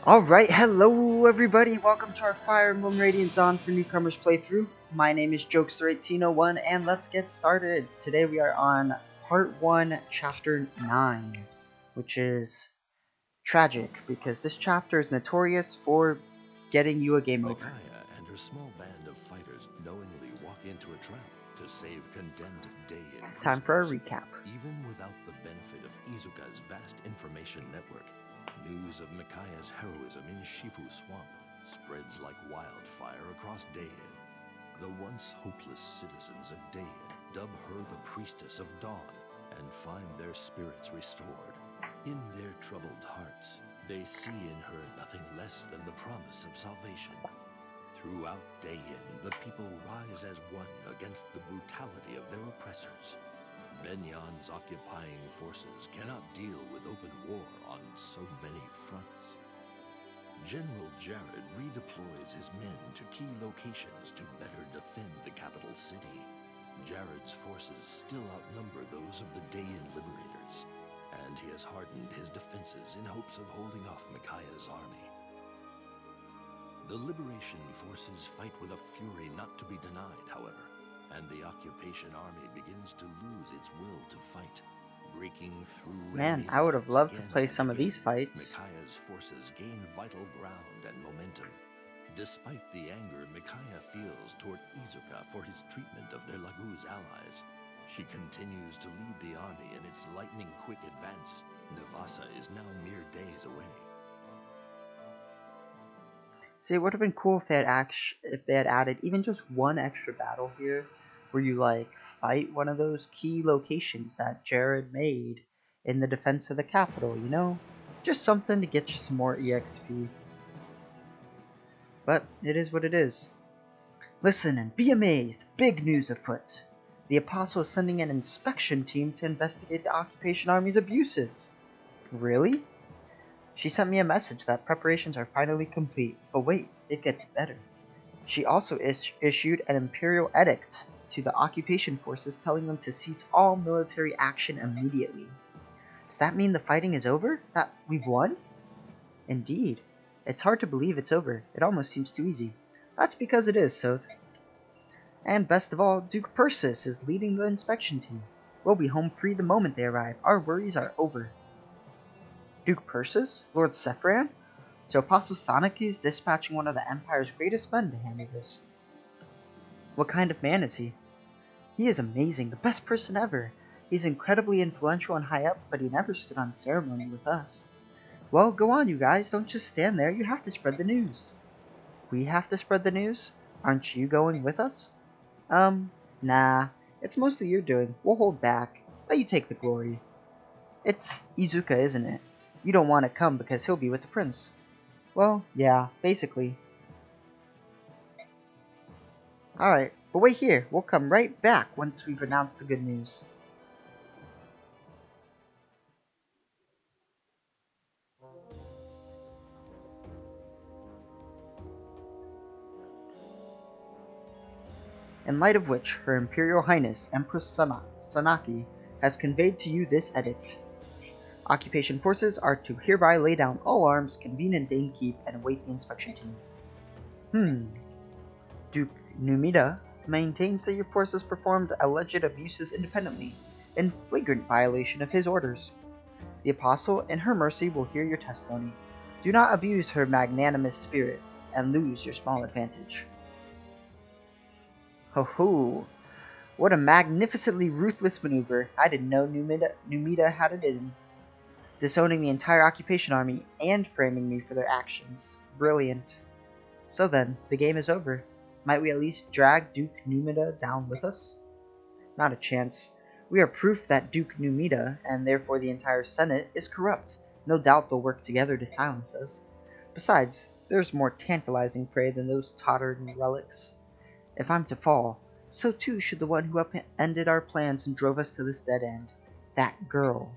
Alright, hello everybody, welcome to our Fire Emblem Radiant Dawn for Newcomers playthrough. My name is Jokester1801 and let's get started. Today we are on Part 1, Chapter 9, which is tragic because this chapter is notorious for getting you a game over. Micaiah and her small band of fighters knowingly walk into a trap to save condemned Daein prisoners. Time for a recap. Even without the benefit of Izuka's vast information network, news of Micaiah's heroism in Shifu Swamp spreads like wildfire across Daein. The once hopeless citizens of Daein dub her the Priestess of Dawn and find their spirits restored. In their troubled hearts, they see in her nothing less than the promise of salvation. Throughout Daein, the people rise as one against the brutality of their oppressors. Benyan's occupying forces cannot deal with open war on so many fronts. General Jared redeploys his men to key locations to better defend the capital city. Jared's forces still outnumber those of the Daein liberators, and he has hardened his defenses in hopes of holding off Micaiah's army. The liberation forces fight with a fury not to be denied, however, and the occupation army begins to lose its will to fight, breaking through. Man, I would have loved to play some of these fights. Micaiah's forces gain vital ground and momentum. Despite the anger Micaiah feels toward Izuka for his treatment of their Laguz allies, she continues to lead the army in its lightning-quick advance. Navasa is now mere days away. See, it would have been cool if they had added even just one extra battle here, where you fight one of those key locations that Jared made in the defense of the capital, you know? Just something to get you some more EXP. But it is what it is. Listen and be amazed, big news afoot. The Apostle is sending an inspection team to investigate the occupation army's abuses. Really? She sent me a message that preparations are finally complete, but wait, it gets better. She also issued an imperial edict to the occupation forces telling them to cease all military action immediately. Does that mean the fighting is over? That we've won? Indeed. It's hard to believe it's over. It almost seems too easy. That's because it is, Soth. And best of all, Duke Persis is leading the inspection team. We'll be home free the moment they arrive. Our worries are over. Duke Persis? Lord Sephran? So Apostle Sonic is dispatching one of the Empire's greatest men to handle this. What kind of man is he? He is amazing, the best person ever. He's incredibly influential and high up, but he never stood on ceremony with us. Well, go on, you guys. Don't just stand there. You have to spread the news. We have to spread the news? Aren't you going with us? Nah. It's mostly your doing. We'll hold back. Let you take the glory. It's Izuka, isn't it? You don't want to come because he'll be with the prince. Well, yeah, basically. Alright, but wait here. We'll come right back once we've announced the good news. In light of which, Her Imperial Highness Empress Sanaki has conveyed to you this edict. Occupation forces are to hereby lay down all arms, convene in Daein Keep, and await the inspection team. Duke Numida maintains that your forces performed alleged abuses independently, in flagrant violation of his orders. The Apostle, in her mercy, will hear your testimony. Do not abuse her magnanimous spirit, and lose your small advantage. Ho ho! What a magnificently ruthless maneuver. I didn't know Numida had it in him. Disowning the entire occupation army and framing me for their actions. Brilliant. So then, the game is over. Might we at least drag Duke Numida down with us? Not a chance. We are proof that Duke Numida, and therefore the entire Senate, is corrupt. No doubt they'll work together to silence us. Besides, there's more tantalizing prey than those tottering relics. If I'm to fall, so too should the one who upended our plans and drove us to this dead end. That girl.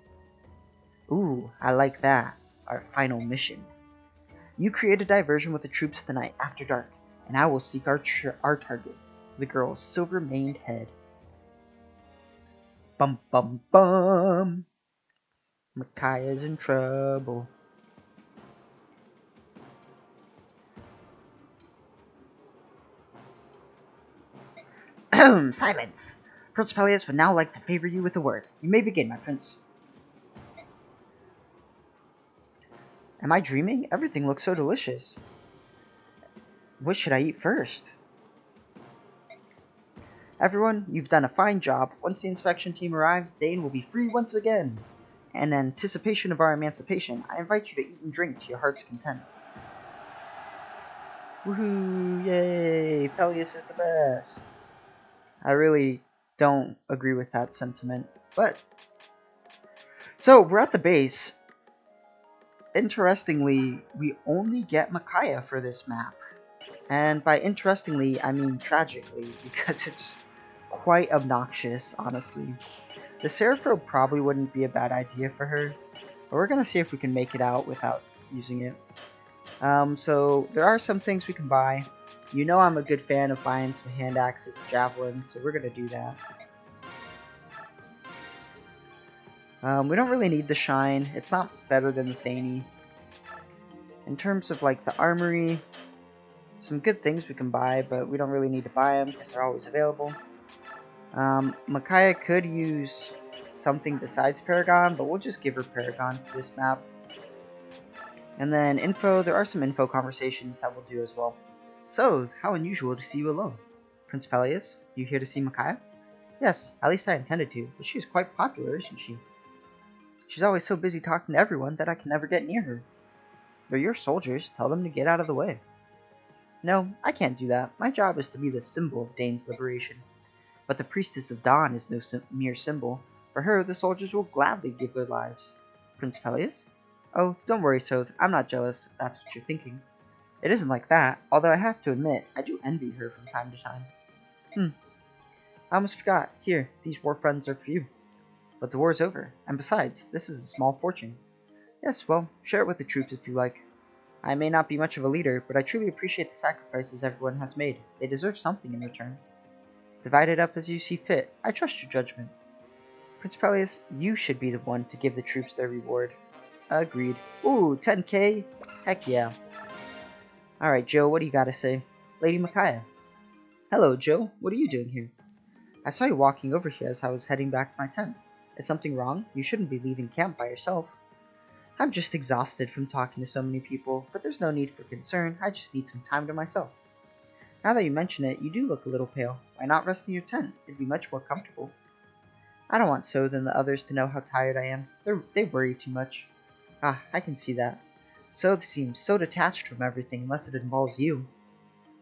Ooh, I like that. Our final mission. You create a diversion with the troops tonight after dark, and I will seek our target, the girl's silver-maned head. Bum bum bum! Micaiah's in trouble. Silence! Prince Peleus would now like to favor you with a word. You may begin, my prince. Am I dreaming? Everything looks so delicious. What should I eat first? Everyone, you've done a fine job. Once the inspection team arrives, Dane will be free once again. In anticipation of our emancipation, I invite you to eat and drink to your heart's content. Woohoo! Yay! Peleus is the best. I really don't agree with that sentiment, but... So, we're at the base. Interestingly, we only get Micaiah for this map. And by interestingly, I mean tragically, because it's quite obnoxious, honestly. The Seraphro probably wouldn't be a bad idea for her, but we're going to see if we can make it out without using it. So there are some things we can buy. You know I'm a good fan of buying some hand axes and javelins, so we're going to do that. We don't really need the shine. It's not better than the Thani. In terms of like the armory, some good things we can buy, but we don't really need to buy them because they're always available. Micaiah could use something besides Paragon, but we'll just give her Paragon for this map. And then info, there are some info conversations that we'll do as well. So, how unusual to see you alone. Prince Peleus, you here to see Micaiah? Yes, at least I intended to, but she is quite popular, isn't she? She's always so busy talking to everyone that I can never get near her. They're your soldiers, tell them to get out of the way. No, I can't do that. My job is to be the symbol of Dane's liberation. But the Priestess of Dawn is no mere symbol. For her, the soldiers will gladly give their lives. Prince Peleus? Oh, don't worry, Soth. I'm not jealous, if that's what you're thinking. It isn't like that, although I have to admit, I do envy her from time to time. I almost forgot. Here, these war funds are for you. But the war's over, and besides, this is a small fortune. Yes, well, share it with the troops if you like. I may not be much of a leader, but I truly appreciate the sacrifices everyone has made. They deserve something in return. Divide it up as you see fit. I trust your judgment. Prince Peleus, you should be the one to give the troops their reward. Agreed. Ooh, 10k? Heck yeah. Alright, Joe, what do you gotta say? Lady Micaiah. Hello, Joe. What are you doing here? I saw you walking over here as I was heading back to my tent. Is something wrong? You shouldn't be leaving camp by yourself. I'm just exhausted from talking to so many people, but there's no need for concern. I just need some time to myself. Now that you mention it, you do look a little pale. Why not rest in your tent? It'd be much more comfortable. I don't want Soth and the others to know how tired I am. They worry too much. Ah, I can see that. Soth seems so detached from everything unless it involves you.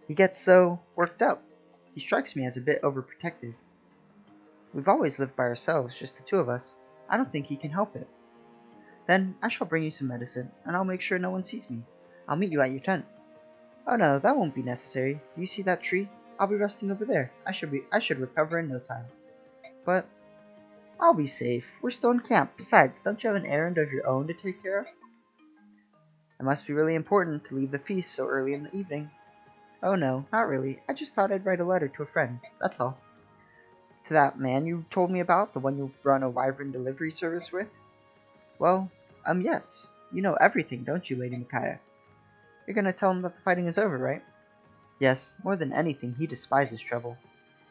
He gets so worked up. He strikes me as a bit overprotective. We've always lived by ourselves, just the two of us. I don't think he can help it. Then I shall bring you some medicine, and I'll make sure no one sees me. I'll meet you at your tent. Oh no, that won't be necessary. Do you see that tree? I'll be resting over there. I should recover in no time. But I'll be safe. We're still in camp. Besides, don't you have an errand of your own to take care of? It must be really important to leave the feast so early in the evening. Oh no, not really. I just thought I'd write a letter to a friend. That's all. To that man you told me about, the one you run a wyvern delivery service with? Well, yes. You know everything, don't you, Lady Micaiah? You're gonna tell him that the fighting is over, right? Yes, more than anything, he despises trouble.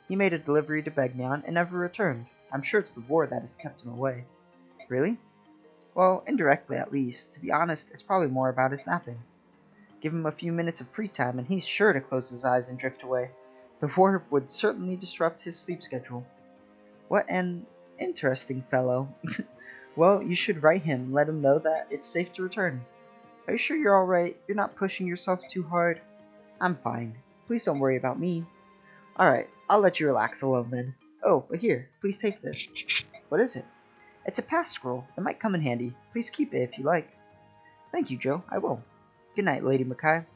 He made a delivery to Begnion and never returned. I'm sure it's the war that has kept him away. Really? Well, indirectly at least. To be honest, it's probably more about his napping. Give him a few minutes of free time and he's sure to close his eyes and drift away. The war would certainly disrupt his sleep schedule. What an interesting fellow. Well, you should write him and let him know that it's safe to return. Are you sure you're alright? You're not pushing yourself too hard? I'm fine. Please don't worry about me. Alright, I'll let you relax alone then. Oh, but here, please take this. What is it? It's a pass scroll. It might come in handy. Please keep it if you like. Thank you, Joe. I will. Good night, Lady Micaiah.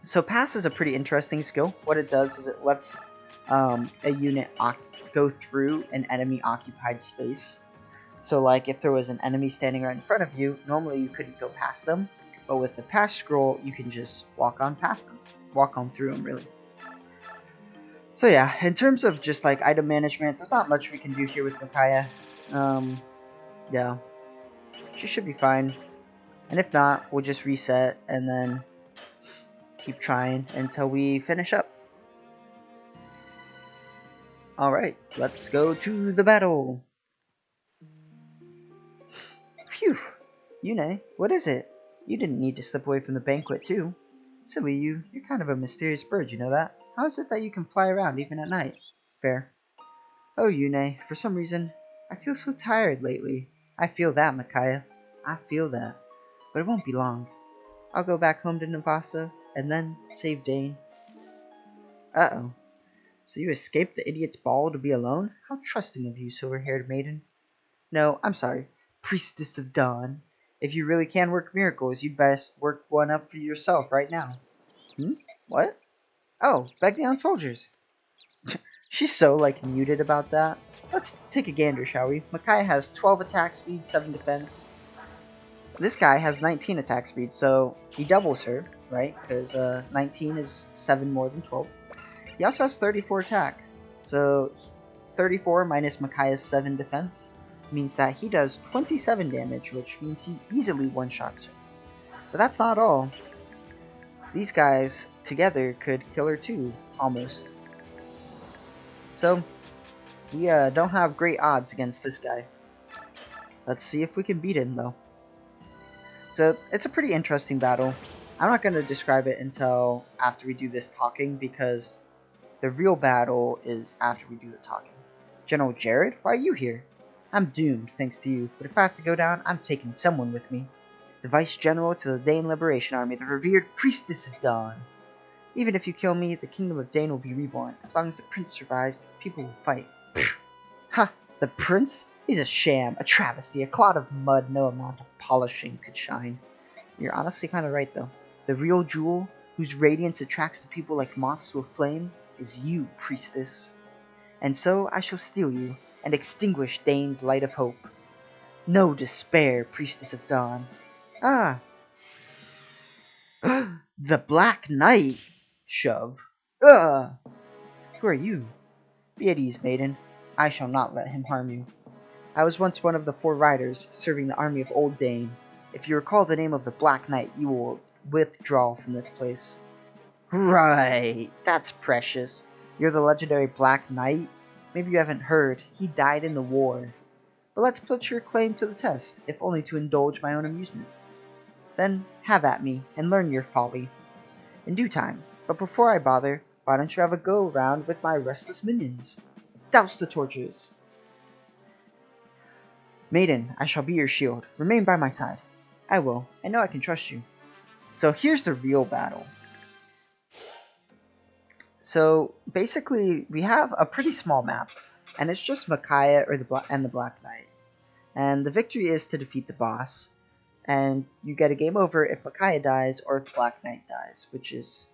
So pass is a pretty interesting skill. What it does is it lets a unit go through an enemy occupied space. So like if there was an enemy standing right in front of you, normally you couldn't go past them. But with the pass scroll, you can just walk on past them. Walk on through them, really. So yeah, in terms of just like item management, there's not much we can do here with Micaiah. Yeah. She should be fine. And if not, we'll just reset and then keep trying until we finish up. Alright, let's go to the battle. Phew. Yune, what is it? You didn't need to slip away from the banquet too. Silly you, you're kind of a mysterious bird, you know that? How is it that you can fly around even at night? Fair. Oh, Yune, for some reason, I feel so tired lately. I feel that, Micaiah. I feel that. But it won't be long. I'll go back home to Navasa, and then save Dane. Uh-oh. So you escaped the idiot's ball to be alone? How trusting of you, silver-haired maiden. No, I'm sorry. Priestess of Dawn. If you really can work miracles, you'd best work one up for yourself right now. What? Oh, back down soldiers. She's so, muted about that. Let's take a gander, shall we? Micaiah has 12 attack speed, 7 defense. This guy has 19 attack speed, so he doubles her, right? Because 19 is 7 more than 12. He also has 34 attack. So 34 minus Micaiah's 7 defense means that he does 27 damage, which means he easily one-shots her. But that's not all. These guys together could kill her too, almost. So, we don't have great odds against this guy. Let's see if we can beat him, though. So, it's a pretty interesting battle. I'm not going to describe it until after we do this talking, because the real battle is after we do the talking. General Jared, why are you here? I'm doomed, thanks to you, but if I have to go down, I'm taking someone with me. The Vice General to the Dane Liberation Army, the revered Priestess of Dawn. Even if you kill me, the Kingdom of Dane will be reborn. As long as the Prince survives, the people will fight. Ha! The Prince? He's a sham, a travesty, a clod of mud no amount of polishing could shine. You're honestly kind of right, though. The real jewel, whose radiance attracts the people like moths to a flame, is you, Priestess. And so I shall steal you, and extinguish Dane's light of hope. No despair, Priestess of Dawn. Ah! The Black Knight! Shove. Ugh! Who are you? Be at ease, maiden. I shall not let him harm you. I was once one of the 4 riders serving the army of Old Dane. If you recall the name of the Black Knight, you will withdraw from this place. Right, that's precious. You're the legendary Black Knight? Maybe you haven't heard, he died in the war. But let's put your claim to the test, if only to indulge my own amusement. Then have at me, and learn your folly. In due time, but before I bother, why don't you have a go around with my restless minions? Douse the torches! Maiden, I shall be your shield. Remain by my side. I will. I know I can trust you. So here's the real battle. So basically, we have a pretty small map, and it's just Micaiah or the Black Knight. And the victory is to defeat the boss, and you get a game over if Micaiah dies or if the Black Knight dies, which is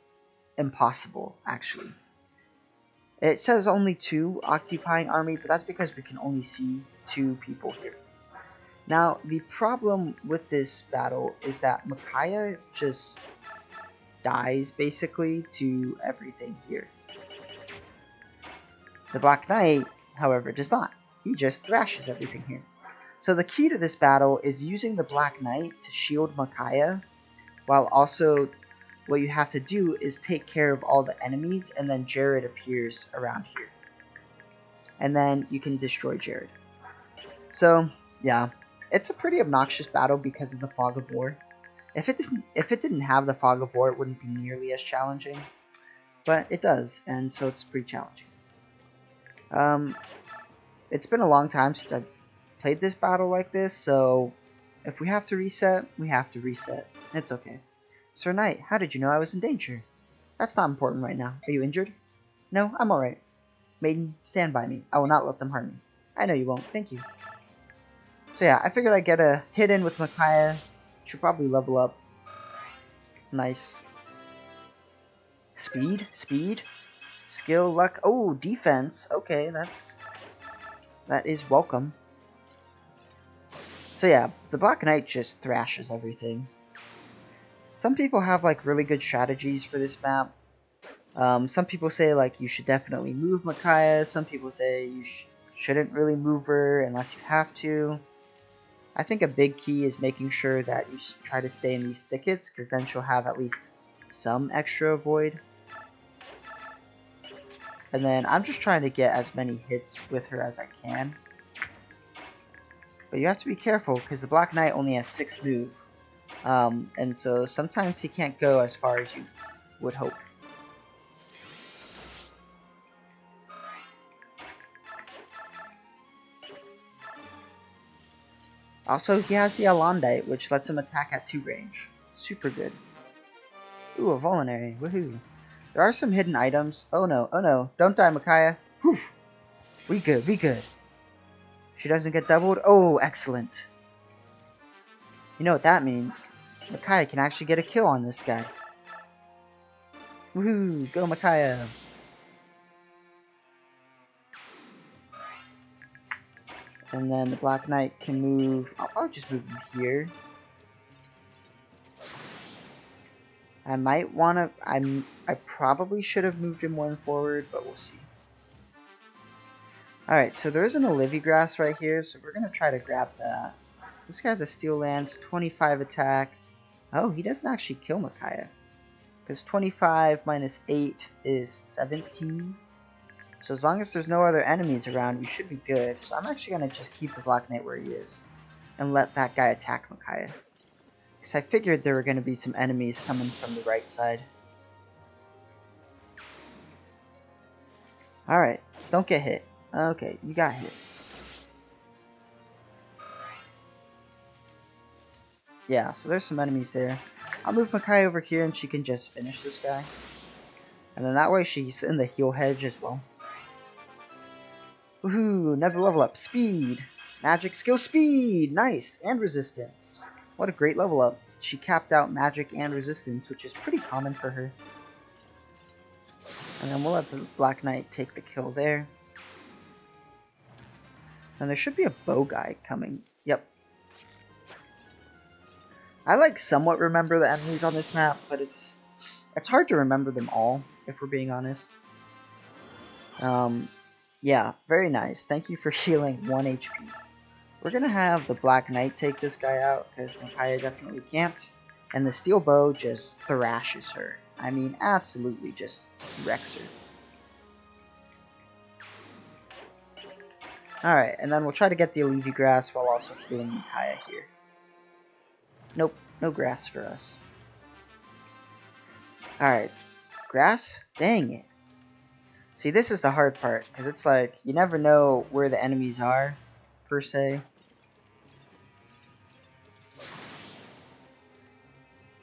impossible, actually. It says only 2 occupying army, but that's because we can only see 2 people here. Now, the problem with this battle is that Micaiah just dies, basically, to everything here. The Black Knight, however, does not. He just thrashes everything here. So the key to this battle is using the Black Knight to shield Micaiah, while also what you have to do is take care of all the enemies, and then Jared appears around here. And then you can destroy Jared. So, yeah. It's a pretty obnoxious battle because of the Fog of War. If it didn't have the Fog of War, it wouldn't be nearly as challenging. But it does, and so it's pretty challenging. It's been a long time since I've played this battle like this, so if we have to reset, we have to reset. It's okay. Sir Knight, how did you know I was in danger? That's not important right now. Are you injured? No, I'm alright. Maiden, stand by me. I will not let them harm me. I know you won't. Thank you. So yeah, I figured I'd get a hit in with Micaiah. Should probably level up. Nice. Speed, speed, skill, luck. Oh, defense. Okay, that is welcome. So yeah, the Black Knight just thrashes everything. Some people have really good strategies for this map. Some people say you should definitely move Micaiah. Some people say you shouldn't really move her unless you have to. I think a big key is making sure that you try to stay in these thickets, because then she'll have at least some extra avoid. And then I'm just trying to get as many hits with her as I can. But you have to be careful because the Black Knight only has 6 move. And so sometimes he can't go as far as you would hope. Also, he has the Alondite, which lets him attack at 2 range. Super good. Ooh, a Vulnerary. Woohoo. There are some hidden items. Oh no, oh no. Don't die, Micaiah. Whew. We good, we good. She doesn't get doubled? Oh, excellent. You know what that means. Micaiah can actually get a kill on this guy. Woohoo, go Micaiah. And then the Black Knight can move. I'll probably just move him here. I might want to. I probably should have moved him one forward, but we'll see. Alright, so there is an Olivia Grass right here, so we're going to try to grab that. This guy's a Steel Lance, 25 attack. Oh, he doesn't actually kill Micaiah. Because 25 minus 8 is 17. So as long as there's no other enemies around, we should be good. So I'm actually going to just keep the Black Knight where he is. And let that guy attack Micaiah. Because I figured there were going to be some enemies coming from the right side. Alright, don't get hit. Okay, you got hit. Yeah, so there's some enemies there. I'll move Micaiah over here and she can just finish this guy. And then that way she's in the heal hedge as well. Woohoo, another level up. Speed. Magic skill speed. Nice. And resistance. What a great level up. She capped out magic and resistance, which is pretty common for her. And then we'll let the Black Knight take the kill there. And there should be a bow guy coming. Yep. I like somewhat remember the enemies on this map, but it's hard to remember them all, if we're being honest. Yeah, very nice. Thank you for healing 1 HP. We're going to have the Black Knight take this guy out, because Micaiah definitely can't. And the Steel Bow just thrashes her. I mean, absolutely just wrecks her. Alright, and then we'll try to get the Olivia Grass while also healing Micaiah here. Nope, no grass for us. Alright, grass? Dang it. See, this is the hard part, because it's like, you never know where the enemies are, per se.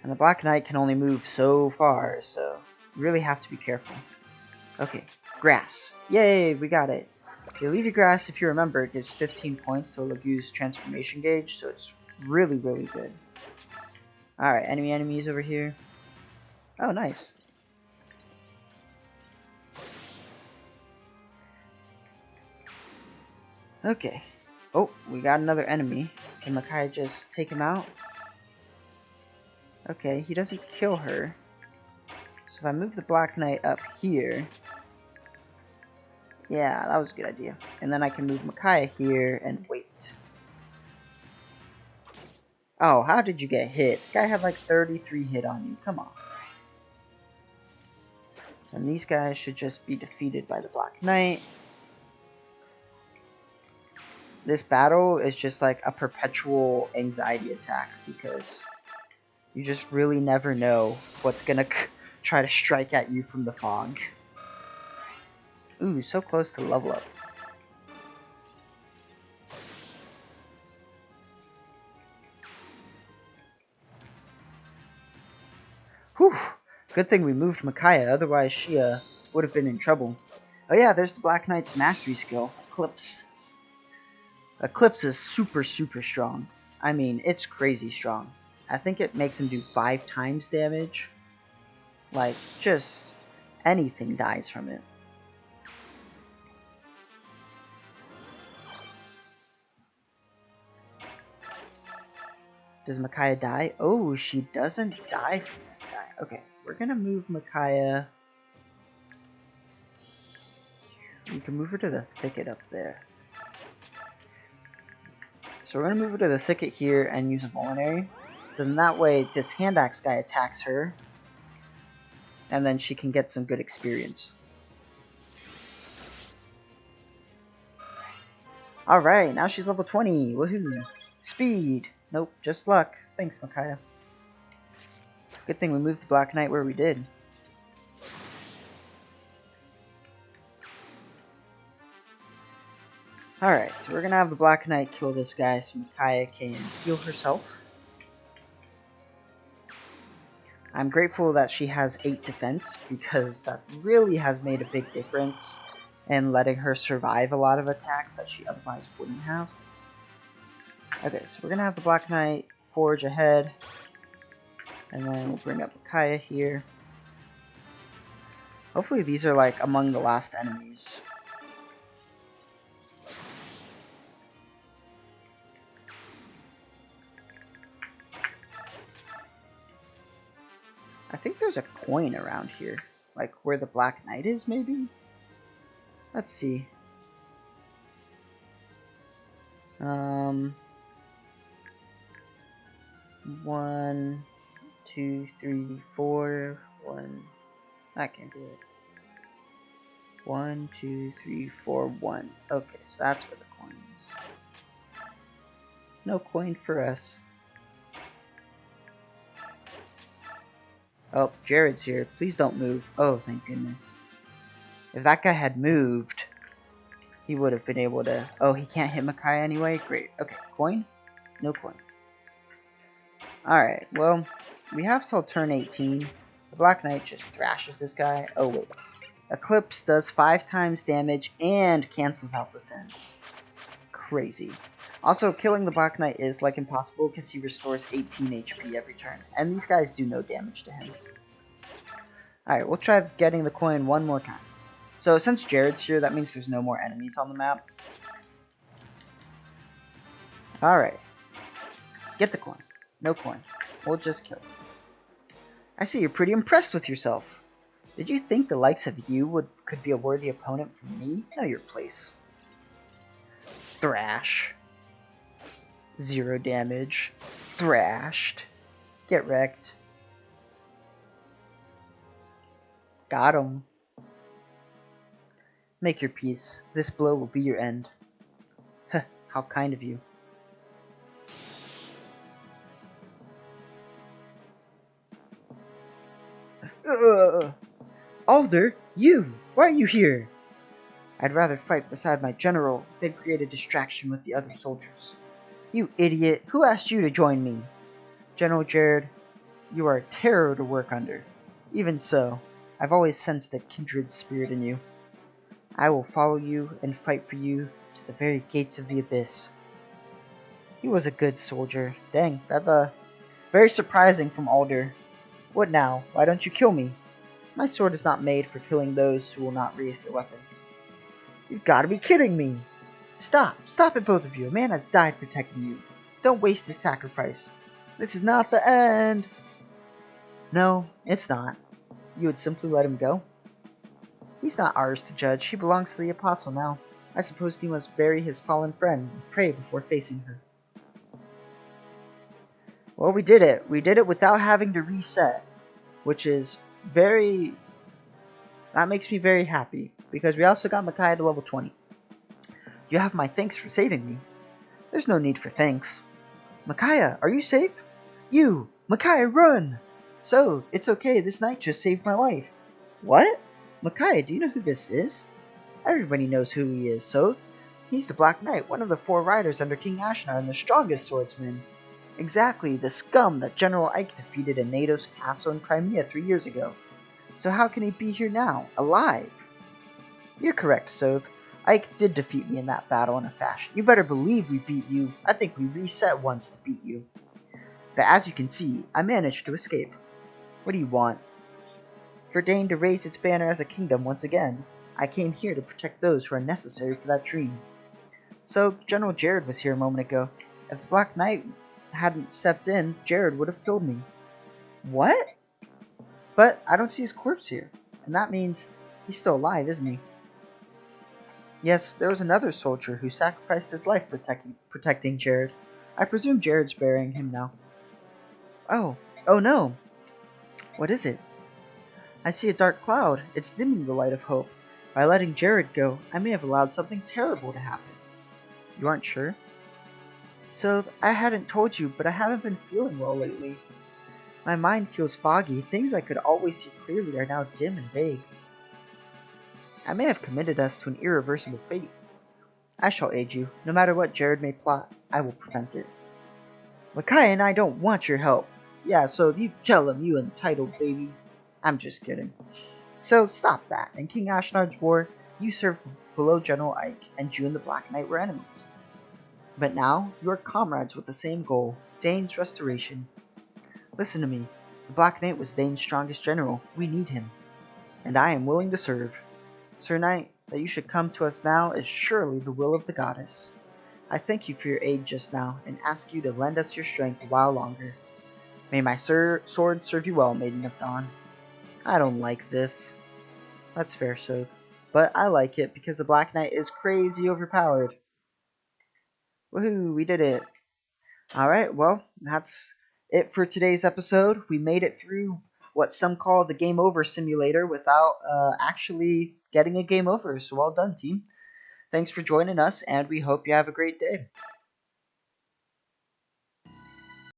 And the Black Knight can only move so far, so you really have to be careful. Okay, grass. Yay, we got it. The Olivia Grass, if you remember, gives 15 points to Lagu's transformation gauge, so it's really, really good. Alright, enemies over here. Oh, nice. Okay. Oh, we got another enemy. Can Micaiah just take him out? Okay, he doesn't kill her. So if I move the Black Knight up here... Yeah, that was a good idea. And then I can move Micaiah here and wait. Oh, how did you get hit? The guy had like 33 hit on you. Come on. And these guys should just be defeated by the Black Knight. This battle is just like a perpetual anxiety attack because you just really never know what's gonna try to strike at you from the fog. Ooh, so close to level up. Whew! Good thing we moved Micaiah, otherwise she would have been in trouble. Oh yeah, there's the Black Knight's mastery skill, Eclipse. Eclipse is super, super strong. I mean, it's crazy strong. I think it makes him do 5 times damage. Like, just anything dies from it. Does Micaiah die? Oh, she doesn't die from this guy. Okay, we're gonna move Micaiah. We can move her to the thicket up there. So we're gonna move her to the thicket here and use a Vulnerary. So then that way, this hand axe guy attacks her. And then she can get some good experience. Alright, now she's level 20. Woohoo. Speed. Nope, just luck. Thanks, Micaiah. Good thing we moved the Black Knight where we did. Alright, so we're gonna have the Black Knight kill this guy so Micaiah can heal herself. I'm grateful that she has 8 defense because that really has made a big difference in letting her survive a lot of attacks that she otherwise wouldn't have. Okay, so we're gonna have the Black Knight forge ahead, and then we'll bring up Micaiah here. Hopefully these are like among the last enemies. I think there's a coin around here, like where the Black Knight is, maybe? Let's see. 1, 2, 3, 4. 1. I can't do it. 1, 2, 3, 4, 1. Okay, so that's where the coin is. No coin for us. Oh, Jared's here. Please don't move. Oh, thank goodness. If that guy had moved, he would have been able to... Oh, he can't hit Micaiah anyway? Great. Okay, coin? No coin. Alright, well, we have till turn 18. The Black Knight just thrashes this guy. Oh, wait. Eclipse does 5 times damage and cancels out defense. Crazy. Also, killing the Black Knight is like impossible because he restores 18 HP every turn. And these guys do no damage to him. Alright, we'll try getting the coin one more time. So since Jared's here, that means there's no more enemies on the map. Alright. Get the coin. No coin. We'll just kill him. I see you're pretty impressed with yourself. Did you think the likes of you could be a worthy opponent for me? Know your place. Thrash. 0 damage. Thrashed. Get wrecked. Got him. Make your peace. This blow will be your end. Heh, how kind of you. Alder, you! Why are you here? I'd rather fight beside my general than create a distraction with the other soldiers. You idiot! Who asked you to join me? General Jared, you are a terror to work under. Even so, I've always sensed a kindred spirit in you. I will follow you and fight for you to the very gates of the abyss. He was a good soldier. Dang, that's very surprising from Alder. What now? Why don't you kill me? My sword is not made for killing those who will not raise their weapons. You've got to be kidding me! Stop! Stop it, both of you! A man has died protecting you. Don't waste his sacrifice. This is not the end! No, it's not. You would simply let him go? He's not ours to judge. He belongs to the Apostle now. I suppose he must bury his fallen friend and pray before facing her. Well, we did it. We did it without having to reset, which is very... That makes me very happy, because we also got Micaiah to level 20. You have my thanks for saving me. There's no need for thanks. Micaiah, are you safe? You! Micaiah, run! So, it's okay, this knight just saved my life. What? Micaiah, do you know who this is? Everybody knows who he is, so... He's the Black Knight, one of the 4 riders under King Ashnar and the strongest swordsman. Exactly, the scum that General Ike defeated in NATO's castle in Crimea 3 years ago. So how can he be here now, alive? You're correct, Soth. Ike did defeat me in that battle in a fashion. You better believe we beat you. I think we reset once to beat you. But as you can see, I managed to escape. What do you want? For Dane to raise its banner as a kingdom once again. I came here to protect those who are necessary for that dream. So, General Jared was here a moment ago. If the Black Knight hadn't stepped in, Jared would have killed me. What? But I don't see his corpse here. And that means he's still alive, isn't he? Yes, there was another soldier who sacrificed his life protecting Jared. I presume Jared's burying him now. Oh no! What is it? I see a dark cloud. It's dimming the light of hope. By letting Jared go, I may have allowed something terrible to happen. You aren't sure? So, I hadn't told you, but I haven't been feeling well lately. My mind feels foggy. Things I could always see clearly are now dim and vague. I may have committed us to an irreversible fate. I shall aid you. No matter what Jared may plot, I will prevent it. Micaiah and I don't want your help. Yeah, so you tell him, you entitled baby. I'm just kidding. So stop that. In King Ashnard's war, you served below General Ike, and you and the Black Knight were enemies. But now, you are comrades with the same goal, Dane's restoration. Listen to me. The Black Knight was Dane's strongest general. We need him. And I am willing to serve. Sir Knight, that you should come to us now is surely the will of the goddess. I thank you for your aid just now, and ask you to lend us your strength a while longer. May my sword serve you well, Maiden of Dawn. I don't like this. That's fair, Soth. But I like it because the Black Knight is crazy overpowered. Woohoo, we did it. Alright, well, that's it for today's episode. We made it through what some call the game over simulator without actually getting a game over. So well done, team. Thanks for joining us, and we hope you have a great day.